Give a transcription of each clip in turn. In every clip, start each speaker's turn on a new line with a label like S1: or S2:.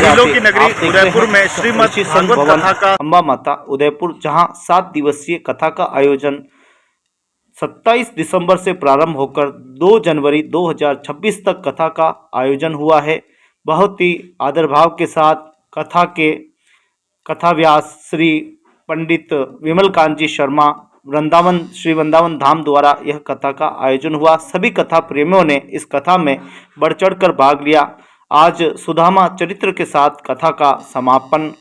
S1: झीलों की नगरी उदयपुर में श्रीमद् भागवत कथा का
S2: अम्बा माता उदयपुर, जहां 7 दिवसीय कथा का आयोजन 27 दिसंबर से प्रारंभ होकर 2 जनवरी 2026 तक कथा का आयोजन हुआ है। बहुत ही आदर भाव के साथ कथाव्यास श्री पंडित विमल कांत जी शर्मा वृंदावन धाम द्वारा यह कथा का आयोजन हुआ। सभी कथा प्रेमियों ने इस कथा में बढ़ चढ़कर भाग लिया। आज सुदामा चरित्र के साथ कथा का समापन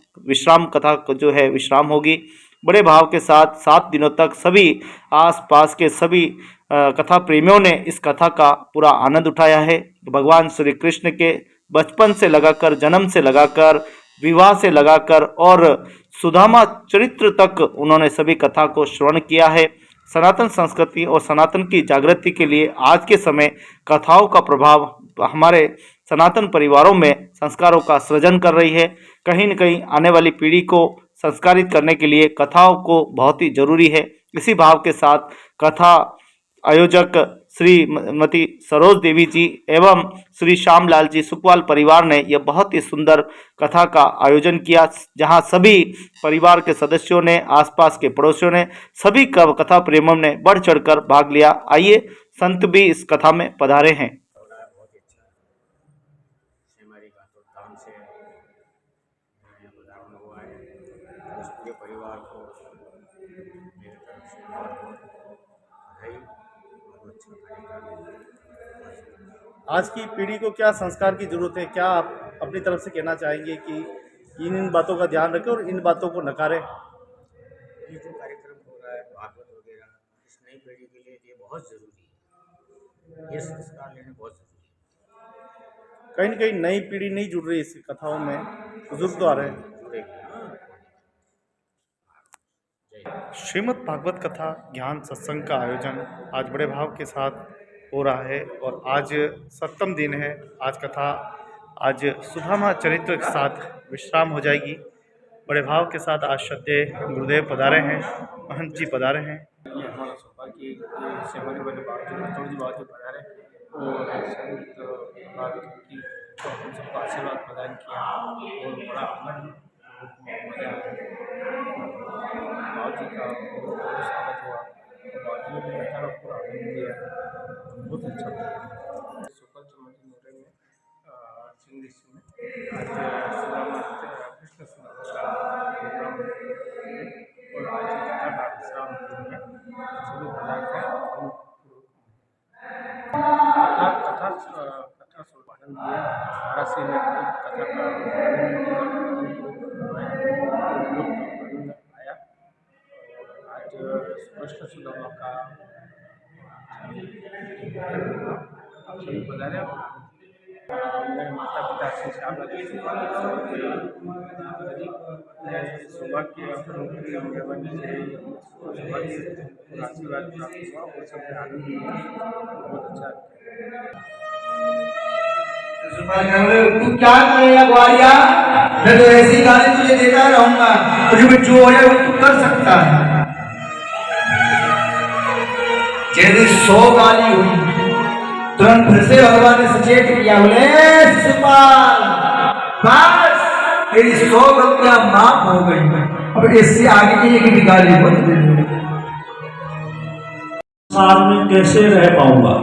S2: कथा जो है विश्राम होगी। बड़े भाव के साथ 7 दिनों तक सभी आसपास के सभी कथा प्रेमियों ने इस कथा का पूरा आनंद उठाया है। भगवान श्री कृष्ण के बचपन से लगाकर, जन्म से लगाकर, विवाह से लगाकर और सुदामा चरित्र तक उन्होंने सभी कथा को श्रवण किया है। सनातन संस्कृति और सनातन की जागृति के लिए आज के समय कथाओं का प्रभाव हमारे सनातन परिवारों में संस्कारों का सृजन कर रही है। कहीं न कहीं आने वाली पीढ़ी को संस्कारित करने के लिए कथाओं को बहुत ही जरूरी है। इसी भाव के साथ कथा आयोजक श्रीमती सरोज देवी जी एवं श्री श्यामलाल जी सुकवाल परिवार ने यह बहुत ही सुंदर कथा का आयोजन किया, जहां सभी परिवार के सदस्यों ने, आसपास के पड़ोसियों ने, सभी कथा प्रेमियों ने बढ़ चढ़कर भाग लिया। आइए, संत भी इस कथा में पधारे हैं।
S3: परिवार को मेरी तरफ से बहुत बधाई और अच्छा कार्यक्रम।
S1: आज की पीढ़ी को क्या संस्कार की जरूरत है? क्या आप अपनी तरफ से कहना चाहेंगे कि इन बातों का ध्यान रखें और इन बातों को नकारें?
S3: ये जो कार्यक्रम हो रहा है भागवत वगैरह, इस नई पीढ़ी के लिए ये बहुत ज़रूरी है। ये संस्कार लेना बहुत ज़रूरी है।
S1: कहीं न कहीं नई पीढ़ी नहीं जुड़ रही इस कथाओं में, बुजुर्ग तो आ रहे हैं। श्रीमद् भागवत कथा ज्ञान सत्संग का आयोजन आज बड़े भाव के साथ हो रहा है और आज 7वां दिन है। आज सुदामा चरित्र के साथ विश्राम हो जाएगी। बड़े भाव के साथ आज श्रद्धेय गुरुदेव पधारे हैं, महंत जी पधारे हैं।
S4: ये हमारा सौभाग्य कि सेवाने वाले बाबू पधारे और संत भागवत की तो हम सबको आशीर्वाद प्रदान किया और बड़ा आनंद मजा बाबू का बहुत स्वागत हुआ। बाबू ने भी कथा पूरा आनंद दिया, बहुत अच्छा था। सुकल चमकी मोरे में सिंह में आज सुदामा कृष्ण सुदामा का प्रोग्राम और आज कथा का विश्राम में सभी पदार्थ हैं। कथा आनंद दिया। महाराज ने कथा का आनंद आया। आज कृष्ण सुदामा का आप सभी पधारे। मेरे माता पिता श्री श्यामलाल जी सौभाग्य मेहरबानी से सौभाग्य आशीर्वाद प्राप्त हुआ और सबने आनंद लिया। बहुत अच्छा।
S5: तू क्या करेगा ग्वालिया? मैं तो ऐसी गाली तुझे देता रहूंगा, तुझे जो है वो तू कर सकता है। जैसे 100 गाली हुई, तुरंत फिर से भगवान ने सचेत किया, बोले शिशुपाल बस तेरी 100 गलतियां माफ हो गई, अब इससे आगे की एक भी गाली मत देना।
S6: संसार में कैसे रह पाऊंगा?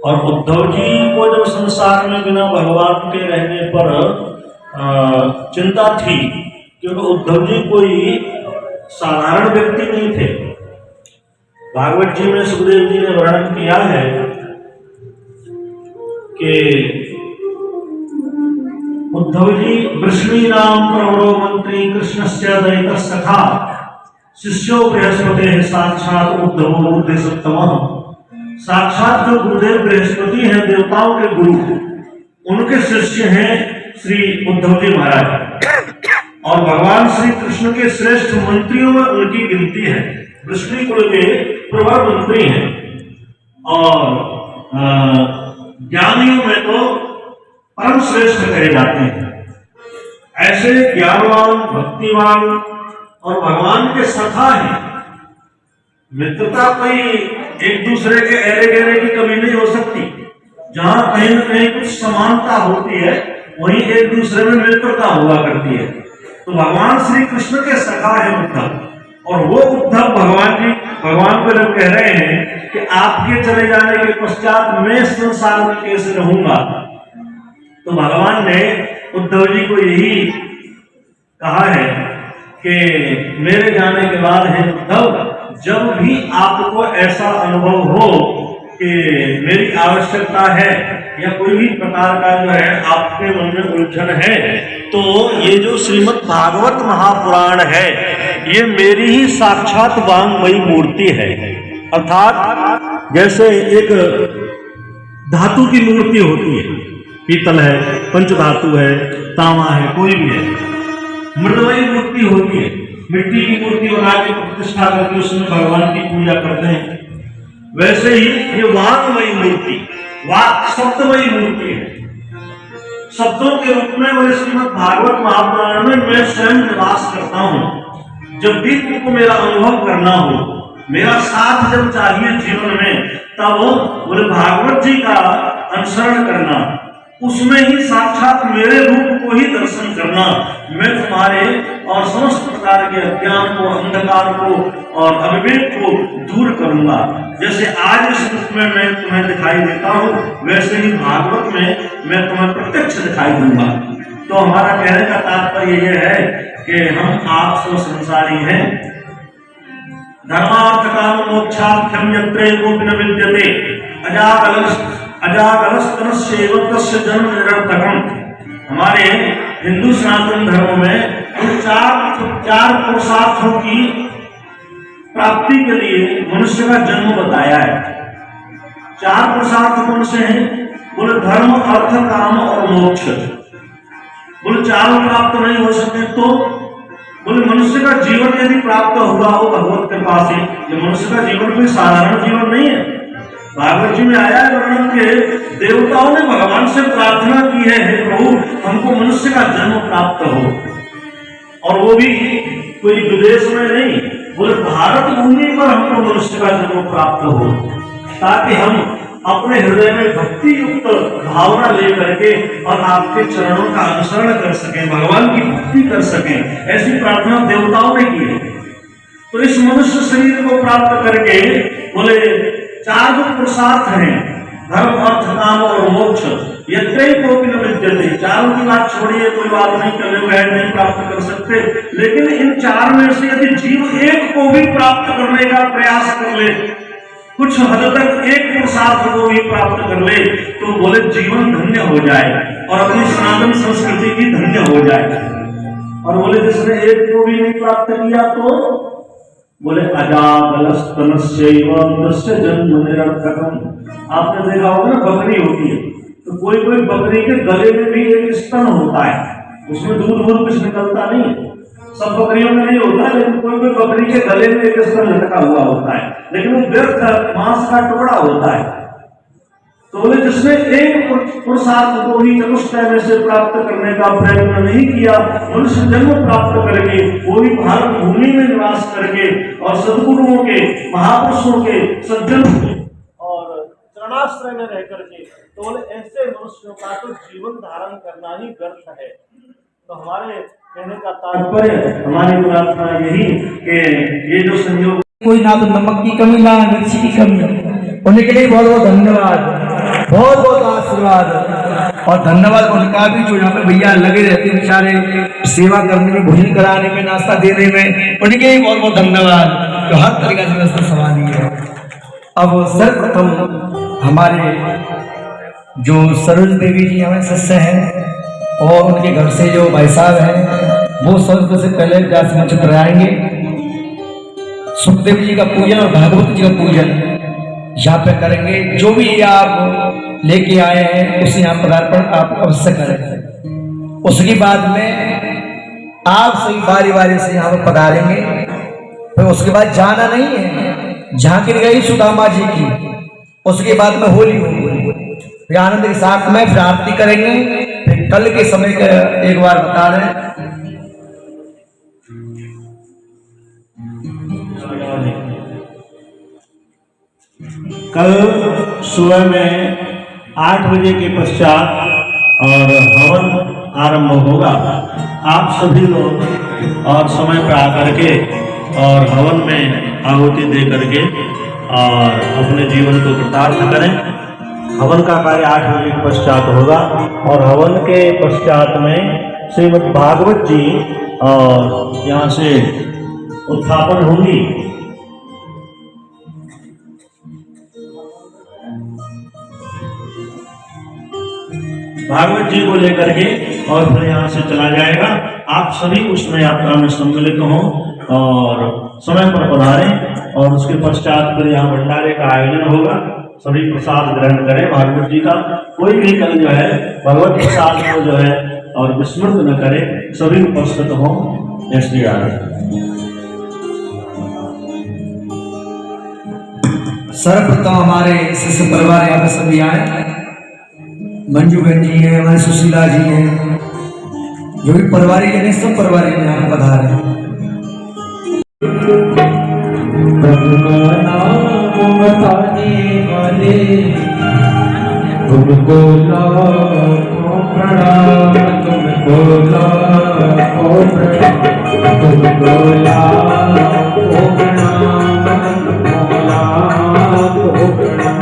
S6: और उद्धव जी को जब संसार में बिना भगवान के रहने पर चिंता थी, क्योंकि उद्धव जी कोई साधारण व्यक्ति नहीं थे। भागवत जी में सुखदेव जी ने वर्णन किया है कि उद्धव जी वृष्णी नाम प्रवरो मंत्री कृष्णस्य दयित सखा शिष्यो बृहस्पति साक्षात उद्धवो बुद्धि सप्तमः। साक्षात जो गुरुदेव बृहस्पति हैं, देवताओं के गुरु, उनके शिष्य हैं श्री उद्धव जी महाराज। और भगवान श्री कृष्ण के श्रेष्ठ मंत्रियों में उनकी गिनती है। वृष्णी कुल के प्रवर मंत्री हैं और ज्ञानियों में तो परम श्रेष्ठ कहे जाते हैं। ऐसे ज्ञानवान, भक्तिवान और भगवान के सखा हैं। मित्रता कोई एक दूसरे के एरे गेरे की कमी नहीं हो सकती। जहां कहीं न कहीं कुछ समानता होती है वही एक दूसरे में मित्रता हुआ करती है। तो भगवान श्री कृष्ण के सखा है उद्धव, और वो उद्धव भगवान को जब कह रहे हैं कि आपके चले जाने के पश्चात मैं संसार में कैसे रहूंगा, तो भगवान ने उद्धव जी को यही कहा है कि मेरे जाने के बाद है उद्धव, जब भी आपको ऐसा अनुभव हो कि मेरी आवश्यकता है या कोई भी प्रकार का जो है आपके मन में उलझन है, तो ये जो श्रीमद् भागवत महापुराण है ये मेरी ही साक्षात वांगमयी मूर्ति है। अर्थात जैसे एक धातु की मूर्ति होती है, पीतल है, पंचधातु है, तांबा है, कोई भी है, मृदमयी मूर्ति होती है, मिट्टी की मूर्ति बना के प्रतिष्ठा करके उसमें भगवान की पूजा करते हैं। वैसे ही ये वांगमयी मूर्ति, वाक शब्दमयी मूर्ति है। शब्दों के रूप में मेरे श्रीमद् भागवत महापुराण में मैं स्वयं निवास करता हूँ। जब भी तुमको मेरा अनुभव करना हो, मेरा साथ जब चाहिए जीवन में, तब बोले भागवत जी का अनुसरण करना, उसमें ही साक्षात मेरे रूप को ही दर्शन करना। मैं तुम्हारे और समस्त प्रकार के अज्ञान को, अंधकार को और अविवेक को दूर करूंगा। जैसे आज इस रूप में मैं तुम्हें दिखाई देता हूँ, वैसे ही भागवत में मैं तुम्हें प्रत्यक्ष दिखाई दूंगा। तो हमारा कहने का तात्पर्य यह है कि हम आप सब संसारी हैं। धर्मार्थ काम मोक्षाख्यम यत्रे कोपि न विद्यते अजागलस्तनस्यैव तस्य जन्म निरर्थकम्। हमारे हिंदू सनातन धर्म में चार पुरुषार्थों की प्राप्ति के लिए मनुष्य का जन्म बताया है। चार पुरुषार्थ कौन से हैं? बोले धर्म, अर्थ, काम और मोक्ष। बोले चारों प्राप्त नहीं हो सके तो बोले मनुष्य का जीवन यदि प्राप्त हुआ हो भगवत कृपा से, ये मनुष्य का जीवन कोई साधारण जीवन नहीं है। भागवत जी में आया है वर्णन के देवताओं ने भगवान से प्रार्थना की है, हे प्रभु हमको मनुष्य का जन्म प्राप्त हो, और वो भी कोई विदेश में नहीं, बोले भारत भूमि पर हमको मनुष्य का जन्म प्राप्त हो, ताकि हम अपने हृदय में भक्ति युक्त भावना लेकर के और आपके चरणों का अनुसरण कर सकें, भगवान की भक्ति कर सकें। ऐसी प्रार्थना देवताओं ने की है। तो इस मनुष्य शरीर को प्राप्त करके बोले चार जो पुरुषार्थ हैं, धर्म, अर्थ, काम और मोक्ष, यत्रै कोपि न विद्यते। चारों की बात छोड़िए, कोई बात नहीं कर ले, नहीं प्राप्त कर सकते, लेकिन इन चार में से यदि जीव एक को भी प्राप्त करने का प्रयास कर ले, कुछ हद तक एक पुरुषार्थ को भी प्राप्त कर ले, तो बोले जीवन धन्य हो जाए और अपनी सनातन संस्कृति की धन्य हो जाए। और बोले जिसने एक को भी नहीं प्राप्त किया तो बोले अजागलस्तनस्यैव तस्य जन्म निरर्थकम्। आपने देखा होगा ना, बकरी होती है तो कोई कोई बकरी के गले में भी एक स्तन होता है, उसमें दूध कुछ निकलता नहीं है, सब बकरियों में नहीं होता है, लेकिन कोई कोई बकरी के गले में एक स्तन लटका हुआ होता है, लेकिन वो व्यर्थ मांस का टुकड़ा होता है। तो बोले जिसने एक पुरुषार्थ को ही चतुष्टय में से प्राप्त करने का प्रयत्न नहीं किया, मनुष्य जन्म प्राप्त करके वो भी भारत भूमि में निवास करके और सदगुरुओं के, महापुरुषों के, सज्जनों के और चरणाश्रय में रह करके, तो बोले ऐसे मनुष्यों का तो जीवन धारण करना ही व्यर्थ है। तो हमारे कहने का तात्पर्य, हमारी प्रार्थना यही कि ये जो संयोग,
S5: कोई ना तो नमक की कमी ना मिर्ची की कमी, उन्हीं के लिए बहुत बहुत धन्यवाद, बहुत बहुत आशीर्वाद। और धन्यवाद उनका भी जो यहाँ पे भैया लगे रहते हैं बेचारे सेवा करने में, भोजन कराने में, नाश्ता देने में, उनके लिए बहुत बहुत धन्यवाद जो हर तरीके से व्यवस्था संभाली है। अब सर्वप्रथम हमारे जो सरोज देवी जी हमें शिष्य हैं और उनके घर से जो भाई साहब हैं, वो सबसे पहले व्यास मंच पर आएंगे। सुखदेव जी का पूजन और भागवत जी का पूजन यहाँ पे करेंगे। जो भी आप लेके आए हैं उसे यहाँ पदार्पण आप अवश्य करें। उसके बाद में आप सभी बारी बारी से यहाँ पर पधारेंगे। फिर उसके बाद जाना नहीं है, झांकी गई सुदामा जी की, उसके बाद में होली होगी, फिर आनंद के साथ में फिर आरती करेंगे। फिर कल के समय का एक बार बता रहे,
S6: कल सुबह में 8 बजे के पश्चात और हवन आरंभ होगा। आप सभी लोग और समय पर आकर के और हवन में आहुति दे करके और अपने जीवन को कृतार्थ करें। हवन का कार्य 8 बजे के पश्चात होगा और हवन के पश्चात में श्रीमद् भागवत जी और यहाँ से उत्थापन होंगी। भागवत जी को लेकर के और फिर यहाँ से चला जाएगा। आप सभी उसमें यात्रा में सम्मिलित हों और समय पर पधारें और उसके पश्चात फिर यहाँ भंडारे का आयोजन होगा। सभी प्रसाद ग्रहण करें भागवत जी का। कोई भी कल जो है भगवत प्रसाद को जो है और विस्मृत न करे, सभी उपस्थित हों। जय श्री राम।
S5: सर्वप्रथम हमारे शिष्य परिवार यहाँ पे सभी आए। मंजू बहन जी है, हमारे सुशीला जी हैं, जो भी परिवारिक है सब परिवारिक यहाँ पधारे।
S7: प्रभु का नाम बताने वाले तुमको लाखों प्रणाम, तुमको लाखों प्रणाम, तुमको लाखों प्रणाम, तुमको लाखों प्रणाम,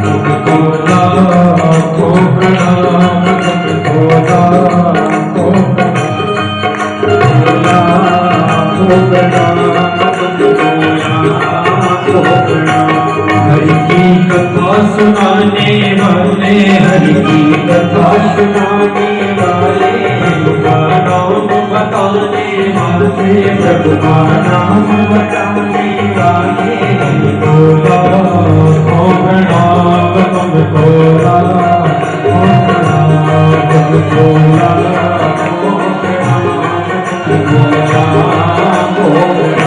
S7: तुमको लाखों प्रणाम, तुमको लाखों प्रणाम। हरि की कथा सुनाने वाले, हरि की कथा सुनाने वाले, प्रभु का नाम बताने वाले, प्रभु का नाम बताने वाले, तुमको लाखों प्रणाम, तुमको लाखों प्रणाम, तुमको लाखों प्रणाम, तुमको लाखों प्रणाम।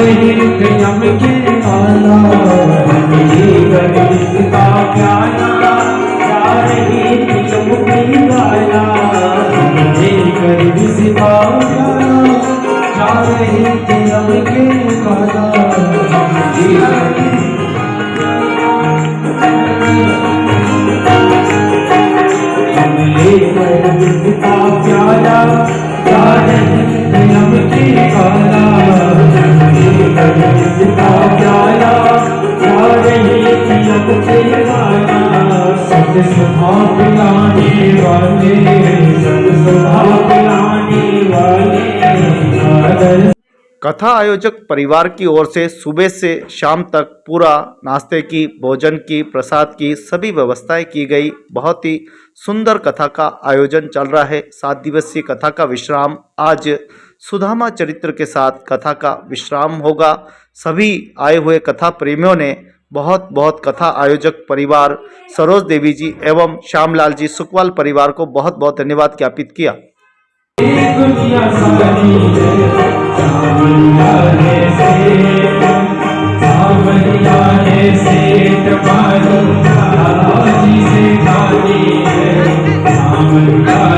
S7: रहे थे यम के काला मिली गणेश का प्याला जा रही थी यम की काला मिली गणेश का प्याला जा रही थी यम के काला मिली गणेश का प्याला जा रही थी यम की काला सत्य सुधा पिलाने वाले सत्य सुधा पिलाने वाले।
S2: कथा आयोजक परिवार की ओर से सुबह से शाम तक पूरा नाश्ते की, भोजन की, प्रसाद की सभी व्यवस्थाएं की गई। बहुत ही सुंदर कथा का आयोजन चल रहा है। 7 दिवसीय कथा का विश्राम आज सुदामा चरित्र के साथ कथा का विश्राम होगा। सभी आए हुए कथा प्रेमियों ने बहुत बहुत कथा आयोजक परिवार सरोज देवी जी एवं श्यामलाल जी सुकवाल परिवार को बहुत बहुत धन्यवाद ज्ञापित किया।
S7: दुनिया सारी सावरिया है सेठ बाजी से खाली है सावरिया है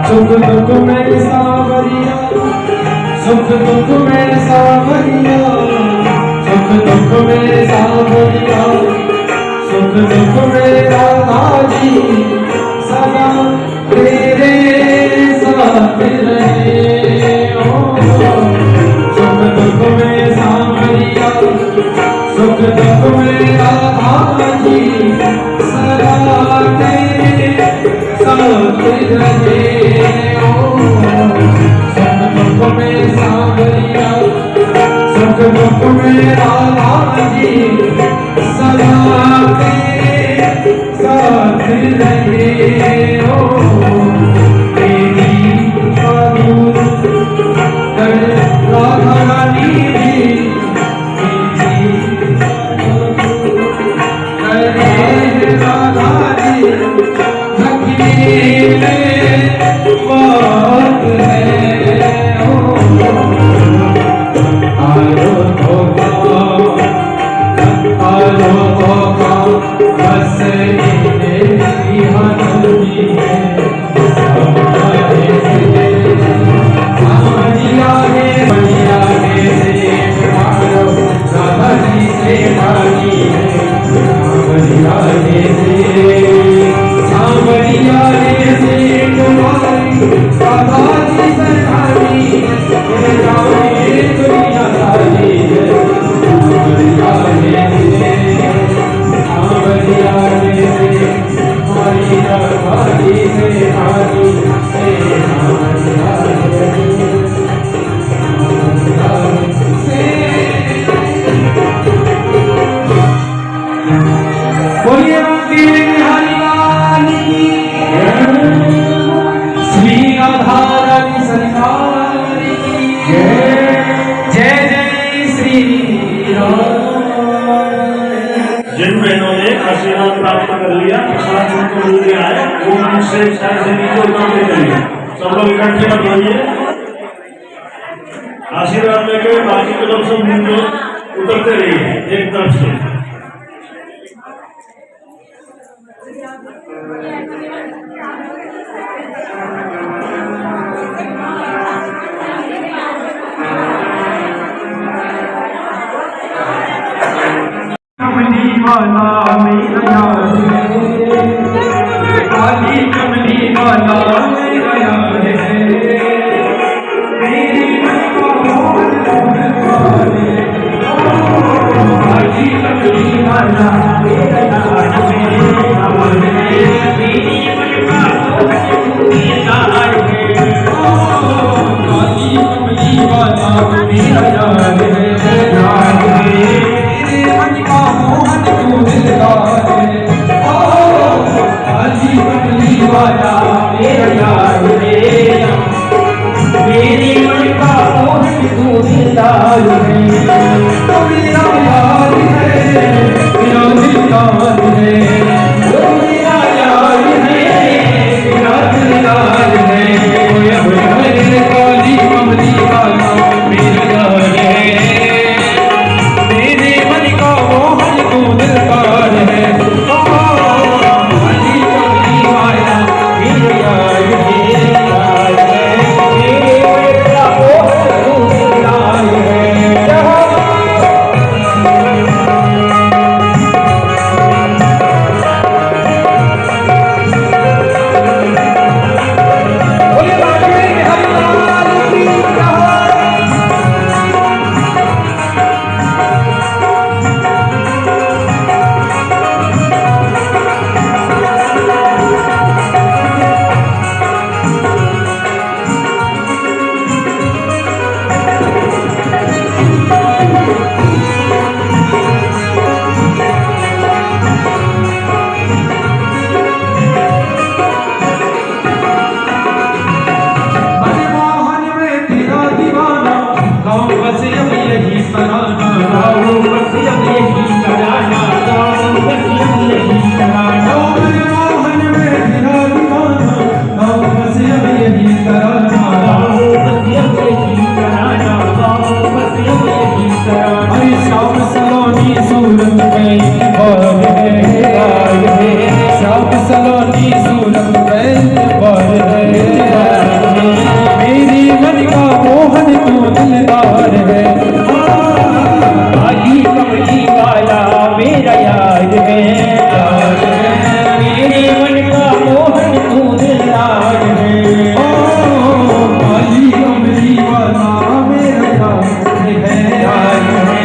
S7: सुख दुख में सावरिया सुख दुख में सावरिया सुख दुख में सावरिया सुख दुख में राधा जी सदा तेरे साथ रहे सुख दुख में सावरिया सुख दुख में राधा जी सदा तेरे साथ रहे सुख दुख में राधा जी सदा तेरे साथ रहे हो तेरी मधुर कर राधा रानी जी करे राधा जी लखी में बात है बस
S6: जिन बहनों ने आशीर्वाद प्राप्त कर लिया, प्रसाद उनको मिल गया है, वो उनसे नीचे उतरते चलिए। सब लोग इकट्ठे मत होइए, आशीर्वाद लेके बाकी की तरफ से मुंह उतरते रहिए एक तरफ से।
S7: वाला मेरा यार है, काली कमली वाला मेरा यार है, मेरी मन को मोहन तुम्हारे, काली कमली वाला मेरा यार है, मेरी मन का मोहन तुम्हारे, काली कमली वाला मेरा यार है, यार है, मेरे मन का मोहन तू दिलदार है, काली कमली वाला मेरा यार है, मेरे मन का मोहन तू दिलदार है, तो मेरा यार है, मेरा दिलदार है, तो मेरा यार है, मेरा दिलदार है, ओए ओए काली कमली वाला मेरा यार है, मेरे मन का मोहन तू दिलदार है, काली कमली वाला मेरा यार है, यार है, मेरे मन का मोहन तू दिलदार है। बोले बाबे हरिलाल की जय। मनमोहन में तेरा दीवाना, गाँव बस अब यही तराना, गाँव बस अब यही तराना, गाँव बस अब यही तराना। मनमोहन में तेरा दीवाना, गाँव बस अब यही तराना, गाँव बस अब यही तराना, गाँव बस अब यही तराना। अरे श्याम सलोनी सूरत में बार है, आए है, श्याम सलोनी सूरत में बार है, मेरी मन का मोहन तू दिलदार है, काली कमली वाला मेरा यार है, यार है, मेरे मन का मोहन तू दिलदार है, काली कमली वाला मेरा यार है, यार है,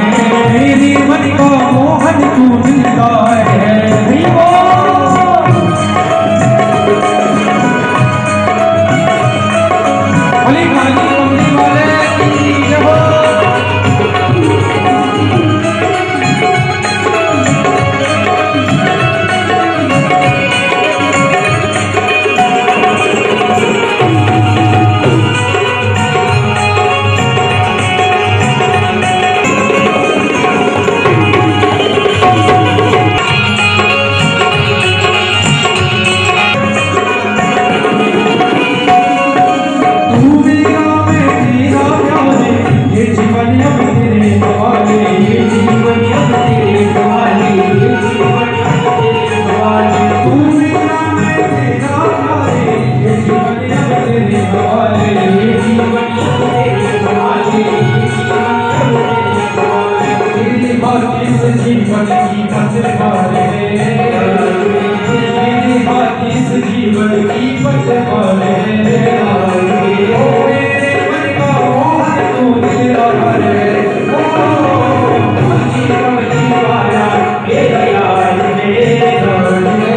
S7: मेरी मन का मोहन तू दिलदार है। भली काली कमली वाले की जय हो। तू मेरा मैं तेरा प्यारे, ये जीवन अब तेरे हवाले, ये जीवन अब तेरे हवाले, ये जीवन अब तेरे हवाले। तू मेरा मैं तेरा प्यारे, ये जीवन अब तेरे हवाले, ये जीवन अब तेरे हवाले, ये जीवन अब तेरे हवाले। तेरी बातें से जीवन की पतवार है, तेरी बातें से जीवन की पतवार है, ओ मेरे मन का मोहन तू दिलदार है, काली कमली वाला मेरा यार है, यार है,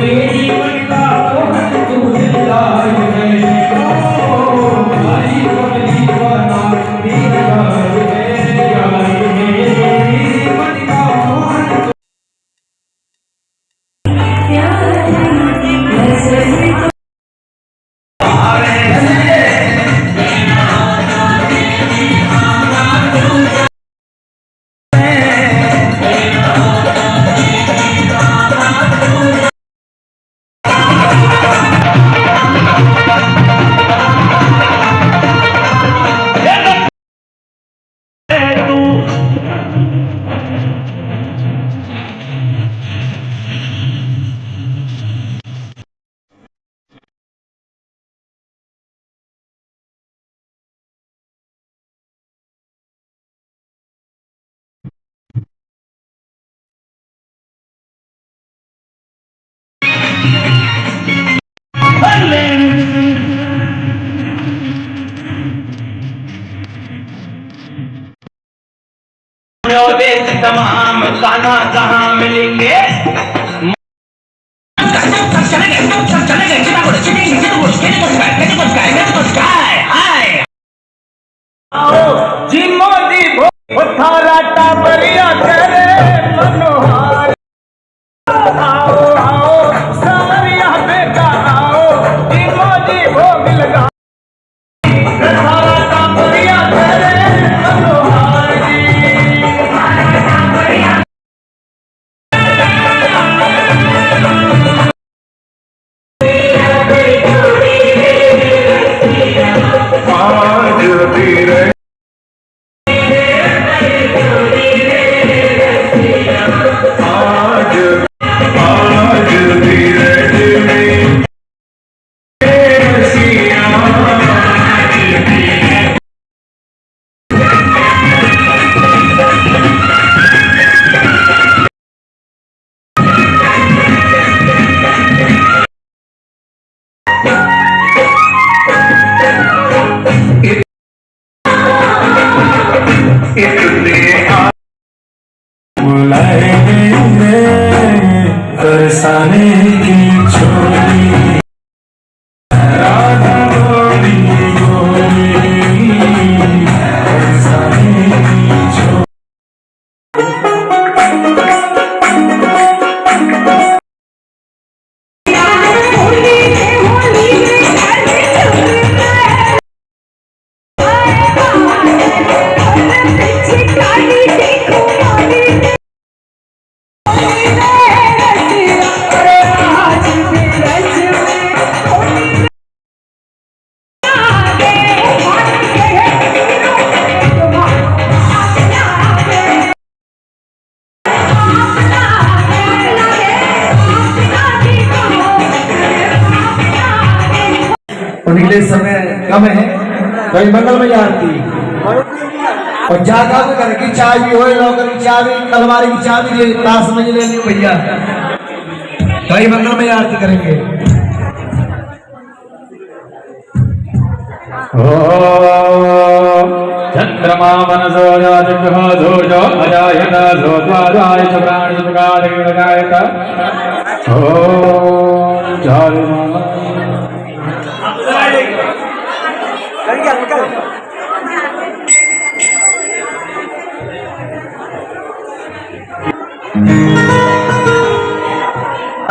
S7: मेरी मन का मोहन तू दिलदार है, काली कमली वाला मेरा यार है, यार है, मेरी मन का मोहन तू आओ आओ सावरिया बेटा आओ जीवो जी भोग लगा सारा काम बढ़िया करे मनोहर
S8: बरसाने की छोरी राधा गोरी गोरी बरसाने की छोरी
S5: उनके लिए समय कम है भाई मंगल में आरती और जागा में घर की चाबी हो नौकर की चाबी तलवार की चाबी ताश में लेनी भैया भाई मंगल में आरती करेंगे।
S8: चंद्रमा मनसो जाजो अजायत द्वाराय च प्राणिसुगायत ओम चारु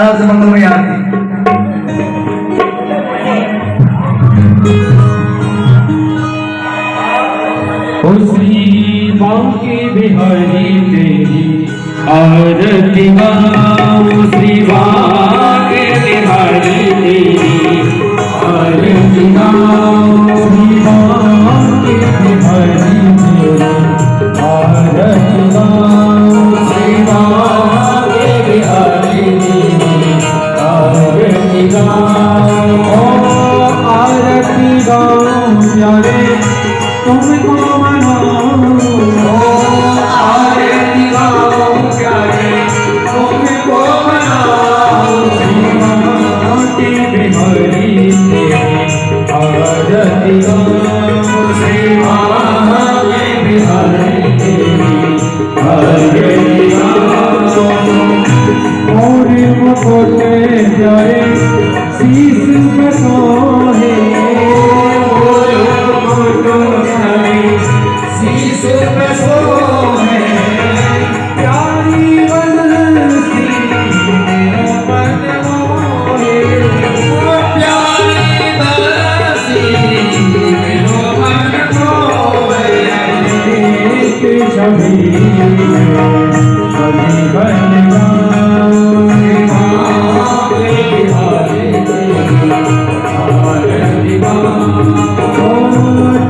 S5: आज मंगल में आरती
S8: श्री बांके बिहारी तेरी आरती गाओ श्री बांके बिहारी तेरी आरती गाओ श्री बांके बिहारी तेरी आरती गाओ श्री बांके बिहारी तेरी आरती गाओ आरती गाओ प्यारे तुमको आरती गाओ प्यारे तुमको मनाओ श्री बांके बिहारी तेरी आरती गाओ श्री बांके बिहारी तेरी आरती गाओ और मुकुटे प्यारे शीश में सोहे शीश में सोहे प्यारी बंसी मेरा मन मोहे प्यारी बंसी मेरा मन मोहे एक छवि कभी बन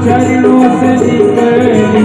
S8: चरणों से निकली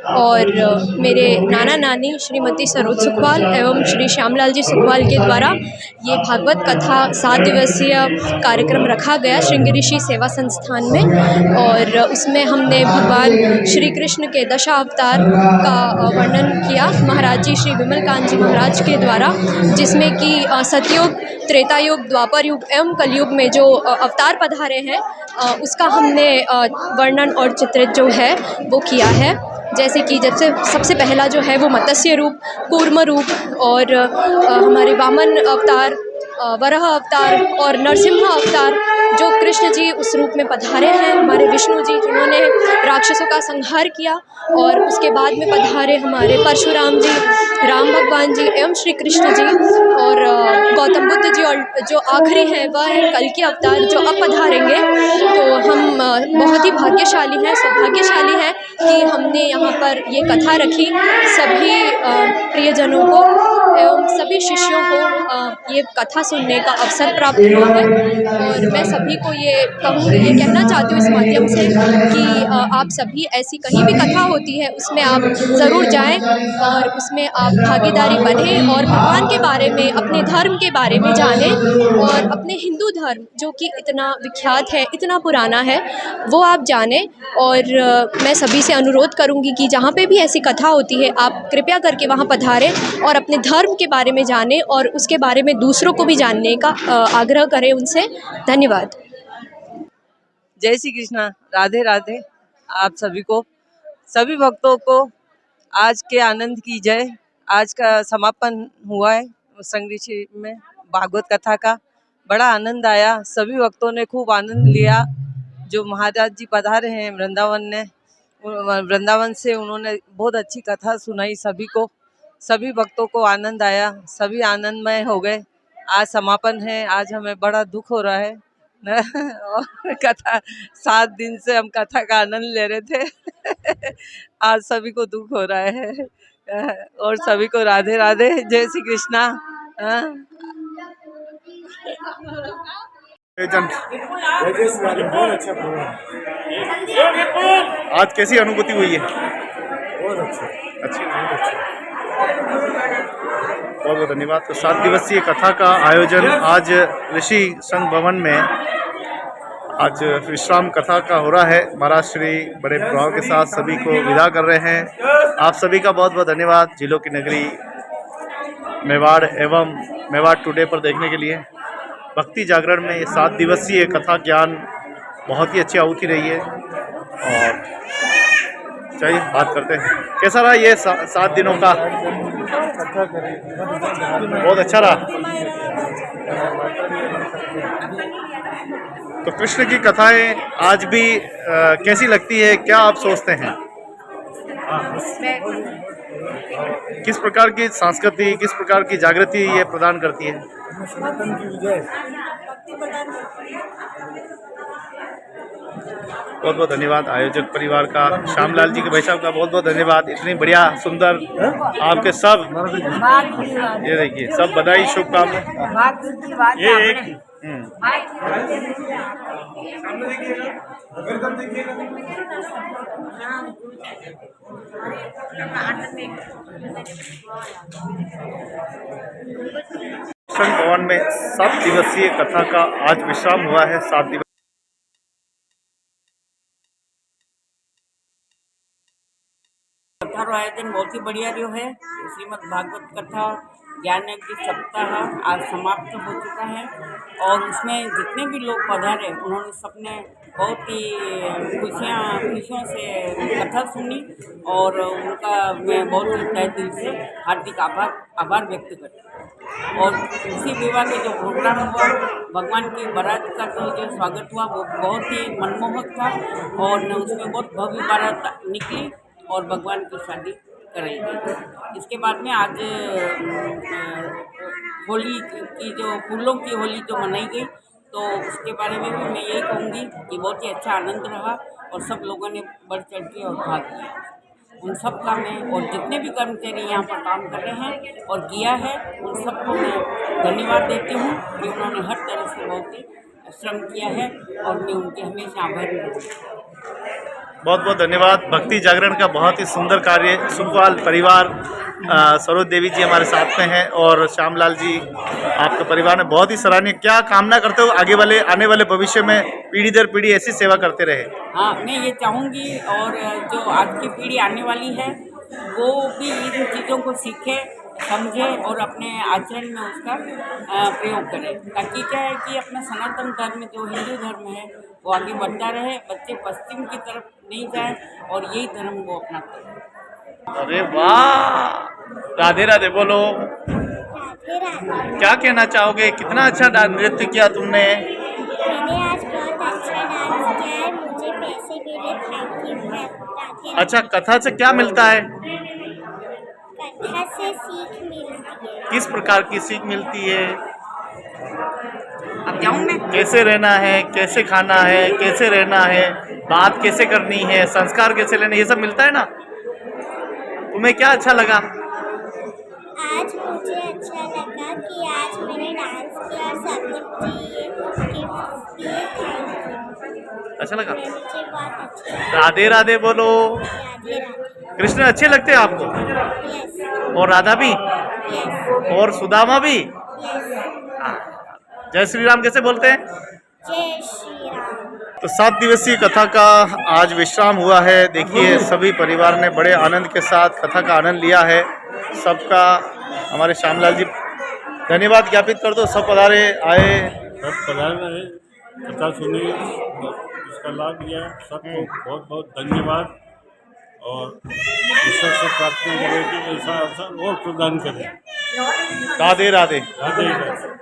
S9: और मेरे नाना नानी श्रीमती सरोज सुखवाल एवं श्री श्यामलाल जी सुखवाल के द्वारा ये भागवत कथा 7 दिवसीय कार्यक्रम रखा गया श्रृंगी ऋषि सेवा संस्थान में। और उसमें हमने भगवान श्री कृष्ण के दशावतार का वर्णन किया महाराज जी श्री विमलकांत जी महाराज के द्वारा, जिसमें कि सतयुग, त्रेता युग, द्वापर युग एवं कलयुग में जो अवतार पधारे हैं उसका हमने वर्णन और चित्रित जो है वो किया है। जैसे कि जैसे सबसे पहला जो है वो मत्स्य रूप, कूर्म रूप और हमारे वामन अवतार, वराह अवतार और नरसिम्हा अवतार जो कृष्ण जी उस रूप में पधारे हैं। हमारे विष्णु जी जिन्होंने राक्षसों का संहार किया, और उसके बाद में पधारे हमारे परशुराम जी, राम भगवान जी एवं श्री कृष्ण जी, और गौतम बुद्ध जी, और जो आखिरी हैं वह है कल के अवतार जो अब पधारेंगे। तो हम बहुत ही भाग्यशाली हैं, सौभाग्यशाली हैं कि हमने यहाँ पर ये कथा रखी। सभी प्रियजनों को एवं सभी शिष्यों को ये कथा सुनने का अवसर प्राप्त हुआ है। और मैं सभी को ये कहना चाहती हूँ इस माध्यम से कि आप सभी ऐसी कहीं भी कथा होती है उसमें आप ज़रूर जाएं और उसमें आप भागीदारी बनें और भगवान के बारे में, अपने धर्म के बारे में जानें, और अपने हिंदू धर्म जो कि इतना विख्यात है, इतना पुराना है, वो आप जानें। और मैं सभी से अनुरोध करूँगी कि जहाँ पे भी ऐसी कथा होती है आप कृपया करके वहाँ पधारें और अपने धर्म के बारे में जानें और उसके बारे में दूसरों को भी जानने का आग्रह करें उनसे। धन्यवाद।
S10: जय श्री कृष्णा, राधे राधे। आप सभी को, सभी भक्तों को आज के आनंद की जय। आज का समापन हुआ है श्रृंगी ऋषि में भागवत कथा का, बड़ा आनंद आया। सभी भक्तों ने खूब आनंद लिया। जो महाराज जी पधारे हैं वृंदावन से, उन्होंने बहुत अच्छी कथा सुनाई सभी को, सभी भक्तों को आनंद आया, सभी आनंदमय हो गए। आज समापन है, आज हमें बड़ा दुख हो रहा है और कथा 7 दिन से हम कथा का आनंद ले रहे थे आज सभी को दुख हो रहा है। और सभी को राधे राधे, जय श्री कृष्णा।
S1: आज कैसी अनुभूति हुई है? बहुत अच्छी। बहुत बहुत धन्यवाद। तो 7 दिवसीय कथा का आयोजन आज ऋषि संघ भवन में आज विश्राम कथा का हो रहा है। महाराज श्री बड़े प्रभाव के साथ सभी को विदा कर रहे हैं। आप सभी का बहुत बहुत धन्यवाद जिलों की नगरी मेवाड़ एवं मेवाड़ टुडे पर देखने के लिए। भक्ति जागरण में ये 7 दिवसीय कथा ज्ञान बहुत ही अच्छी आहुति रही है। और चलिए बात करते हैं, कैसा रहा ये 7 दिनों का? बहुत अच्छा रहा। तो कृष्ण की कथाएं आज भी कैसी लगती है, क्या आप सोचते हैं? किस प्रकार की संस्कृति, किस प्रकार की जागृति ये प्रदान करती है? बहुत बहुत धन्यवाद आयोजक परिवार का, श्यामलाल जी के भाई साहब का बहुत बहुत धन्यवाद। इतनी बढ़िया सुंदर आपके सब, ये देखिए सब बधाई, शुभकामनाएं। ये एक संघ भवन में 7 दिवसीय कथा का आज विश्राम हुआ है। 7 दिवस
S11: कथा रो आयोजन बहुत ही बढ़िया रहो है। श्रीमद् भागवत कथा ज्ञान यज्ञ सप्ताह आज समाप्त हो चुका है और उसमें जितने भी लोग पधारे उन्होंने सबने बहुत ही खुशियों से कथा सुनी और उनका मैं बहुत ही तहे दिल से हार्दिक आभार व्यक्त करती। और इसी विवाह के जो प्रोग्राम हुआ, भगवान की बारात का जो स्वागत हुआ वो बहुत ही मनमोहक था और उसमें बहुत भव्य बारात निकली और भगवान की शादी कराई गई। इसके बाद में आज होली की जो फूलों की होली जो मनाई गई, तो उसके बारे में भी मैं यही कहूँगी कि बहुत ही अच्छा आनंद रहा और सब लोगों ने बढ़ चढ़ के और भाग लिया। उन सब का मैं और जितने भी कर्मचारी यहाँ पर काम कर रहे हैं और किया है उन सबको मैं धन्यवाद देती हूँ कि उन्होंने हर तरह से बहुत ही श्रम किया है और मैं उनके हमेशा आभारी रहूँगी।
S1: बहुत बहुत धन्यवाद। भक्ति जागरण का बहुत ही सुंदर कार्य, सुखवाल परिवार, सरोज देवी जी हमारे साथ में हैं और श्यामलाल जी आपका परिवार ने बहुत ही सराहनीय। क्या कामना करते हो आगे वाले आने वाले भविष्य में पीढ़ी दर पीढ़ी ऐसी सेवा करते रहे?
S11: हाँ, मैं ये चाहूँगी और जो आज की पीढ़ी आने वाली है वो भी इन चीज़ों को सीखे, समझे और अपने आचरण में उसका प्रयोग करे, ताकि क्या है कि अपना सनातन धर्म जो हिंदू धर्म है वो आगे बढ़ता रहे, बच्चे पश्चिम की तरफ नहीं जाए और यही धर्म वो अपनाते रहे।
S1: अरे वाह, राधे राधे बोलो। क्या कहना चाहोगे? कितना अच्छा नृत्य किया तुमने?
S12: मैंने आज बहुत अच्छा डांस किया है, मुझे पैसे मिले, थैंक यू। राधे।
S1: अच्छा, कथा से क्या मिलता है?
S12: कथा से सीख मिलती है।
S1: किस प्रकार की सीख मिलती है?
S11: अब जाऊँ मैं?
S1: कैसे रहना है, कैसे खाना है, कैसे रहना है, बात कैसे करनी है, संस्कार कैसे लेने, ये सब मिलता है ना। तुम्हें क्या अच्छा लगा?
S12: आज मुझे अच्छा लगा कि आज मैंने डांस किया और सबने मुझे ये गिफ्ट दिए, थैंक यू।
S1: अच्छा लगा?
S12: मुझे बहुत अच्छा लगा।
S1: राधे राधे बोलो।
S12: राधे राधे।
S1: कृष्ण अच्छे लगते हैं आपको?
S12: यस
S1: और राधा भी?
S12: यस
S1: और सुदामा भी?
S12: यस।
S1: जय श्री राम कैसे बोलते हैं?
S12: जय श्री राम।
S1: तो 7 दिवसीय कथा का आज विश्राम हुआ है। देखिए सभी परिवार ने बड़े आनंद के साथ कथा का आनंद लिया है। सबका हमारे श्यामलाल जी धन्यवाद ज्ञापित कर दो। सब पधारे आए,
S6: सब पधारे रहे, कथा सुनी, इसका लाभ लिया। सबको बहुत बहुत धन्यवाद और ईश्वर से प्रार्थना करें कि ऐसा अवसर और प्रदान करें।
S1: राधे राधे।
S6: राधे राधे।